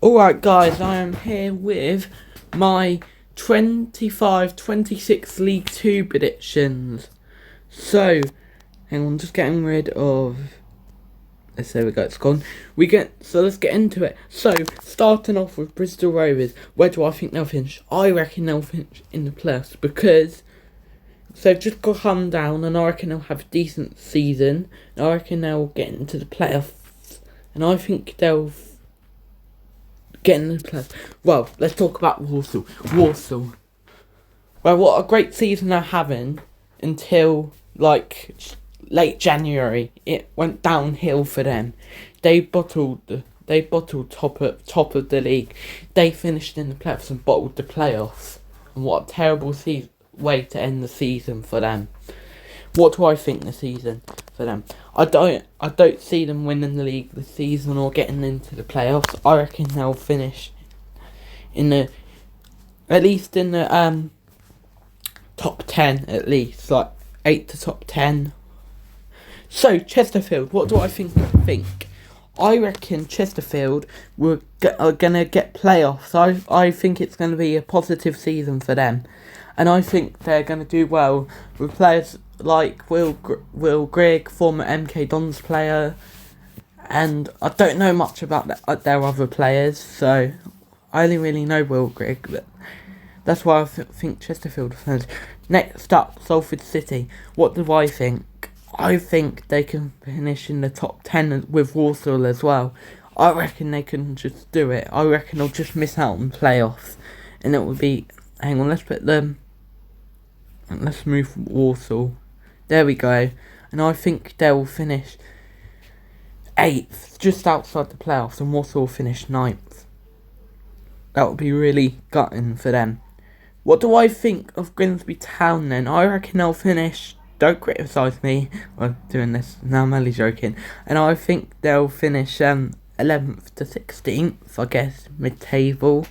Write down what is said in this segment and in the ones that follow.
Alright guys, I am here with my 25-26 League 2 predictions. So, hang on, just getting rid of... There we go, it's gone. So let's get into it. So, starting off with Bristol Rovers, where do I think they'll finish? I reckon they'll finish in the playoffs because... So they've just got come down and I reckon they'll have a decent season. And I reckon they'll get into the playoffs. And I think they'll... Getting the playoffs. Well, let's talk about Walsall. Well, what a great season they're having until like late January. It went downhill for them. They bottled top of the league. They finished in the playoffs and bottled the playoffs. And what a terrible way to end the season for them. What do I think the season for them? I don't see them winning the league this season or getting into the playoffs. I reckon they'll finish at least in the top 10 at least, like 8 to top 10. So Chesterfield, what do I think? I reckon Chesterfield are gonna get playoffs. I think it's gonna be a positive season for them, and I think they're gonna do well with players like Will Grigg, former MK Dons player, and I don't know much about their other players, so I only really know Will Grigg, but that's why I think Chesterfield fans. Next up, Salford City. What do I think? I think they can finish in the top 10 with Walsall as well. I reckon they can just do it. I reckon they'll just miss out on playoffs, and it will be. Hang on, let's move Walsall. There we go. And I think they'll finish 8th, just outside the playoffs, and Walsall will finish 9th. That would be really gutting for them. What do I think of Grimsby Town then? I reckon they'll finish... Don't criticise me for doing this. No, I'm only joking. And I think they'll finish 11th to 16th, I guess, mid-table.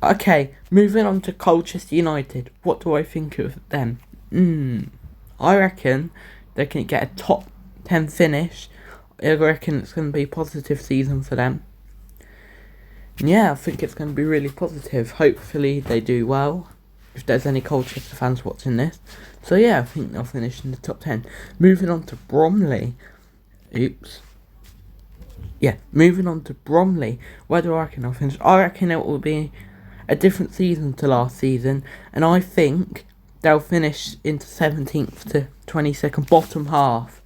Okay, moving on to Colchester United. What do I think of them? I reckon they can get a top 10 finish. I reckon it's going to be a positive season for them. Yeah, I think it's going to be really positive. Hopefully they do well, if there's any Colchester fans watching this. So yeah, I think they'll finish in the top 10. Moving on to Bromley. Moving on to Bromley. Where do I reckon they'll finish? I reckon it will be a different season to last season, and I think they'll finish into 17th to 22nd, bottom half.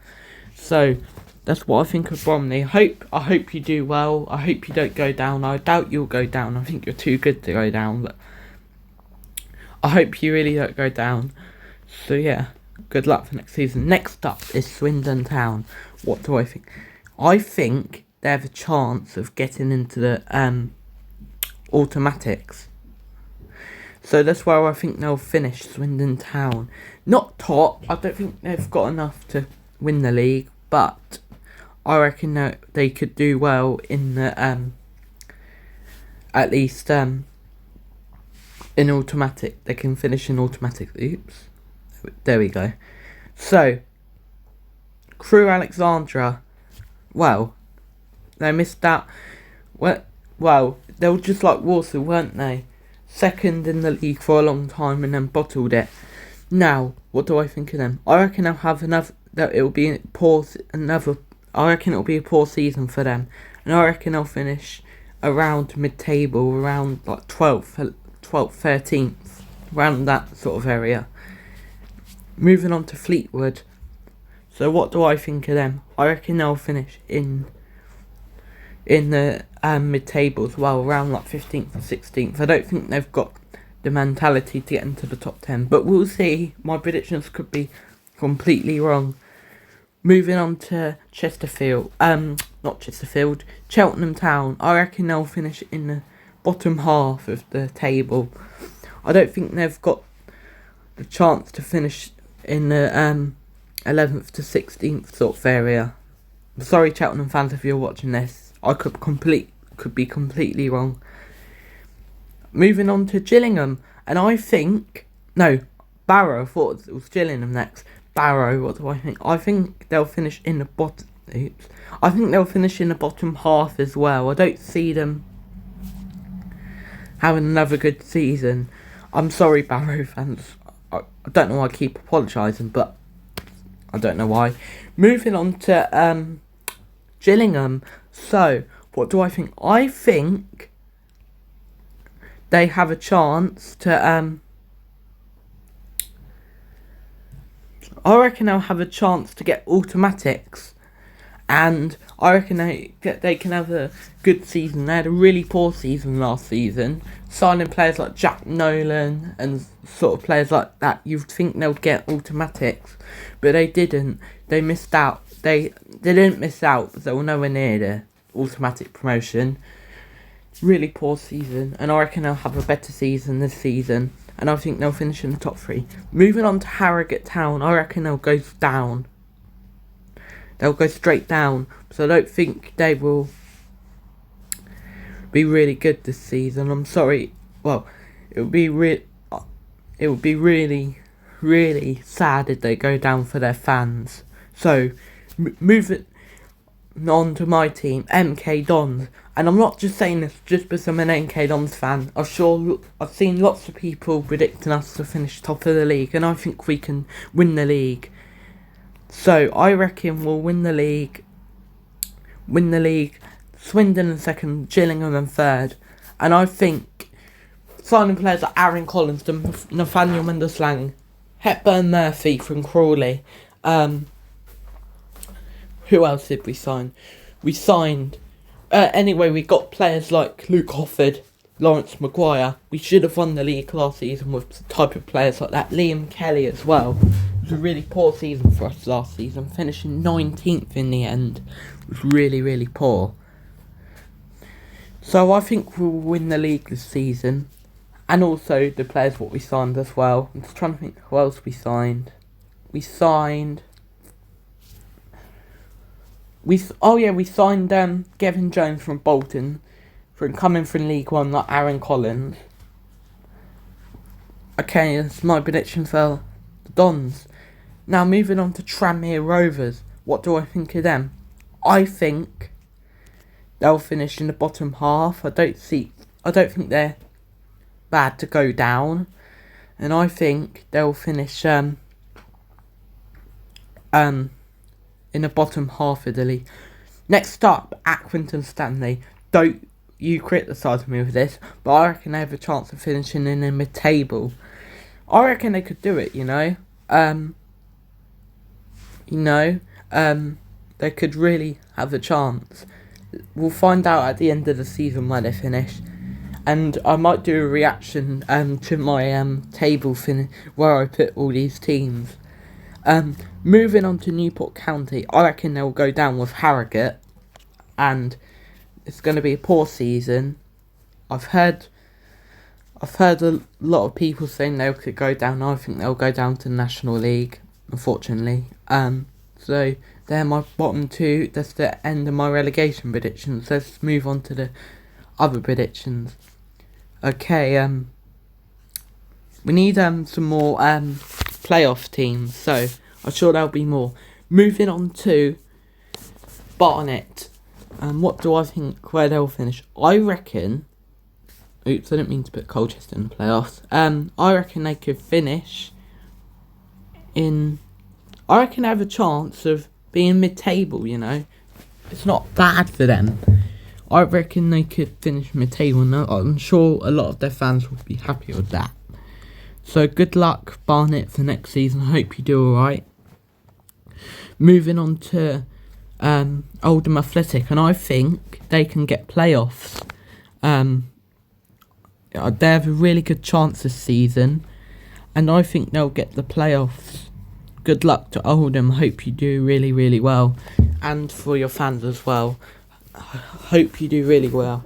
So that's what I think of Bromley. I hope you do well. I hope you don't go down. I doubt you'll go down. I think you're too good to go down, but I hope you really don't go down. So yeah, good luck for next season. Next up is Swindon Town. What do I think? I think they have a chance of getting into the automatics. So that's where I think they'll finish, Swindon Town. Not top. I don't think they've got enough to win the league, but I reckon that they could do well in the at least in automatic. They can finish in automatic. Oops. There we go. So Crewe Alexandra, well, they missed out. Well, they were just like Walsall, weren't they? Second in the league for a long time and then bottled it. Now, what do I think of them? I reckon they'll have another. That it'll be poor. I reckon it'll be a poor season for them, and I reckon they'll finish around mid-table, around like 12th, 13th, around that sort of area. Moving on to Fleetwood. So what do I think of them? I reckon they'll finish in the mid-table as well, around like 15th or 16th. I don't think they've got the mentality to get into the top 10, but we'll see. My predictions could be completely wrong. Moving on to Cheltenham Town. I reckon they'll finish in the bottom half of the table. I don't think they've got the chance to finish in the 11th to 16th sort of area. I'm sorry, Cheltenham fans, if you're watching this. I could be completely wrong. Moving on to Gillingham, and I think Barrow. I thought it was Gillingham next. Barrow, what do I think? I think they'll finish in the Oops. I think they'll finish in the bottom half as well. I don't see them having another good season. I'm sorry, Barrow fans. I don't know why I keep apologising, but I don't know why. Moving on to Gillingham. So, what do I think? I think they have a chance to I reckon they'll have a chance to get automatics, and I reckon they can have a good season. They had a really poor season last season, signing players like Jack Nolan and sort of players like that. You'd think they'll get automatics, but they didn't. They missed out. They didn't miss out, but they were nowhere near the automatic promotion. Really poor season, and I reckon they'll have a better season this season, and I think they'll finish in the top 3. Moving on to Harrogate Town, I reckon they'll go down. They'll go straight down, so I don't think they will be really good this season. I'm sorry. Well, it would be really, really sad if they go down for their fans. So, moving on to my team, MK Dons. And I'm not just saying this just because I'm an MK Dons fan. I've seen lots of people predicting us to finish top of the league, and I think we can win the league. So I reckon we'll win the league. Swindon in second, Gillingham in third, and I think signing players like Aaron Collins, Nathaniel Mendelslang, Hepburn Murphy from Crawley. Who else did we sign? We signed. Anyway, we got players like Luke Hofford, Lawrence Maguire. We should have won the league last season with the type of players like that. Liam Kelly as well. It was a really poor season for us last season, finishing 19th in the end. It was really, really poor. So I think we'll win the league this season. And also the players what we signed as well. I'm just trying to think who else we signed. We signed Gavin Jones from Bolton, coming from League One, like Aaron Collins. Okay, that's my prediction for the Dons. Now moving on to Tranmere Rovers. What do I think of them? I think they'll finish in the bottom half. I don't think they're bad to go down, and I think they'll finish in the bottom half of the league. Next up, Accrington Stanley. Don't you criticise me with this, but I reckon they have a chance of finishing in the mid-table. I reckon they could do it, they could really have a chance. We'll find out at the end of the season where they finish. And I might do a reaction to my table where I put all these teams. Moving on to Newport County, I reckon they'll go down with Harrogate, and it's going to be a poor season. I've heard a lot of people saying they could go down. I think they'll go down to the National League, unfortunately. So they're my bottom 2. That's the end of my relegation predictions. Let's move on to the other predictions. Okay, we need some more playoff teams, so I'm sure there'll be more. Moving on to Barnet. What do I think where they'll finish? I reckon. Oops, I didn't mean to put Colchester in the playoffs. I reckon they could finish in. I reckon they have a chance of being mid-table. It's not bad for them. I reckon they could finish mid-table. No, I'm sure a lot of their fans would be happy with that. So good luck, Barnet, for next season. I hope you do alright. Moving on to Oldham Athletic, and I think they can get playoffs. They have a really good chance this season, and I think they'll get the playoffs. Good luck to Oldham. Hope you do really, really well, and for your fans as well. Hope you do really well.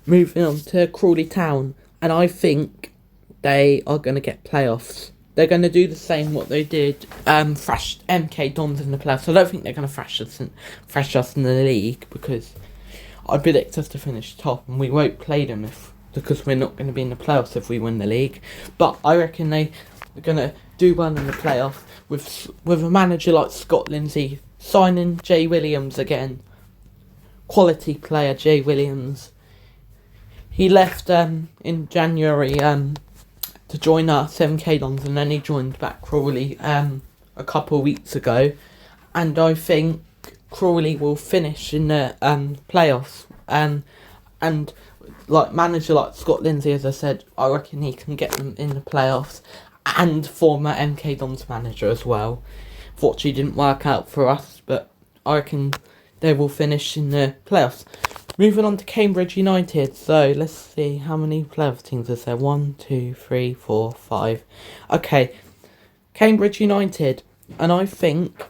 Moving on to Crawley Town, and I think they are going to get playoffs. They're going to do the same what they did, thrashed MK Dons in the playoffs. I don't think they're going to thrash us in the league, because I predict us to finish top, and we won't play them because we're not going to be in the playoffs if we win the league. But I reckon they are going to do well in the playoffs with a manager like Scott Lindsay signing Jay Williams again. Quality player, Jay Williams. He left in January to join us, MK Dons, and then he joined back Crawley a couple of weeks ago. And I think Crawley will finish in the playoffs. And like manager like Scott Lindsay, as I said, I reckon he can get them in the playoffs. And former MK Dons manager as well. Fortunately, didn't work out for us, but I reckon they will finish in the playoffs. Moving on to Cambridge United. So let's see how many playoff teams is there. 1, 2, 3, 4, 5. Okay, Cambridge United, and I think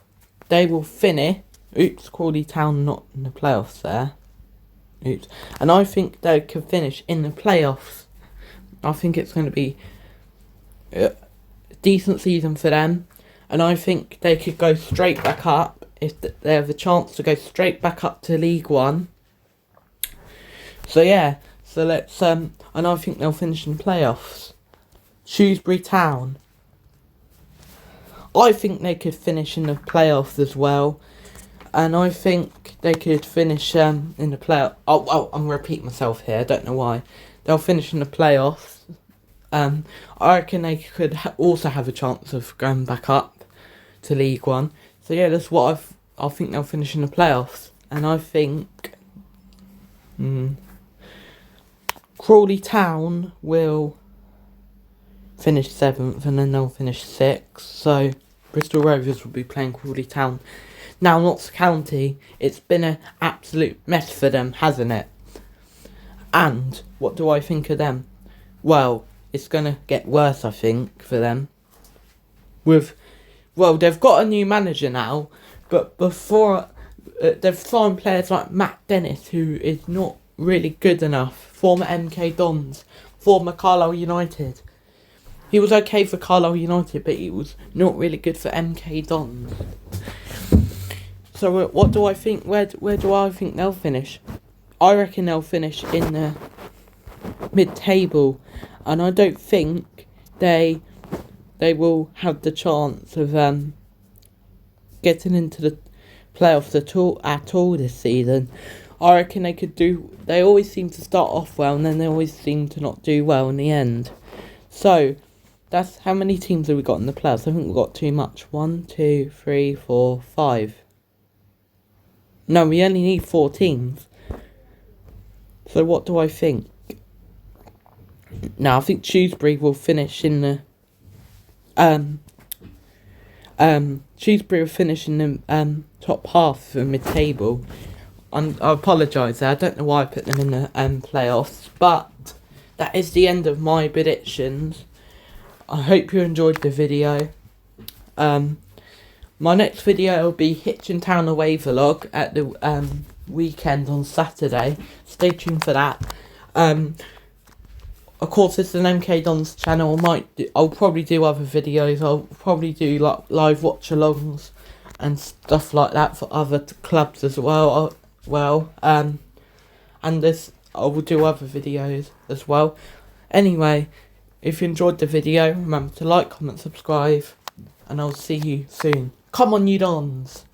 they will finish. Oops, Crawley Town not in the playoffs there. Oops, and I think they could finish in the playoffs. I think it's going to be a decent season for them, and I think they could go straight back up if they have the chance to go straight back up to League One. So yeah, so let's and I think they'll finish in playoffs. Shrewsbury Town. I think they could finish in the playoffs as well, and I think they could finish in the playoffs. Oh, I'm repeating myself here. I don't know why. They'll finish in the playoffs. I reckon they could also have a chance of going back up to League One. So yeah, that's what I think they'll finish in the playoffs, and I think. Crawley Town will finish 7th and then they'll finish 6th. So Bristol Rovers will be playing Crawley Town. Now, Notts County, it's been an absolute mess for them, hasn't it? And what do I think of them? Well, it's going to get worse, I think, for them. They've got a new manager now, but before they've signed players like Matt Dennis, who is not really good enough. Former MK Dons, former Carlisle United. He was okay for Carlisle United, but he was not really good for MK Dons. So what do I think? Where do I think they'll finish? I reckon they'll finish in the mid-table, and I don't think they will have the chance of getting into the playoffs at all this season. I reckon they could do. They always seem to start off well, and then they always seem to not do well in the end. So that's how many teams have we got in the playoffs? I think we've got too much. 1, 2, 3, 4, 5. No, we only need 4 teams. So what do I think? Now I think Shrewsbury will finish in the Shrewsbury will finish in the top half of mid-table. I apologise there, I don't know why I put them in the playoffs, but that is the end of my predictions. I hope you enjoyed the video. My next video will be Hitchin Town away vlog at the weekend on Saturday. Stay tuned for that. Of course, it's an MK Dons channel. I'll probably do other videos. I'll probably do like live watch-alongs and stuff like that for other clubs as well. And I will do other videos as well. Anyway, if you enjoyed the video, remember to like, comment, subscribe, and I'll see you soon. Come on, you Dons!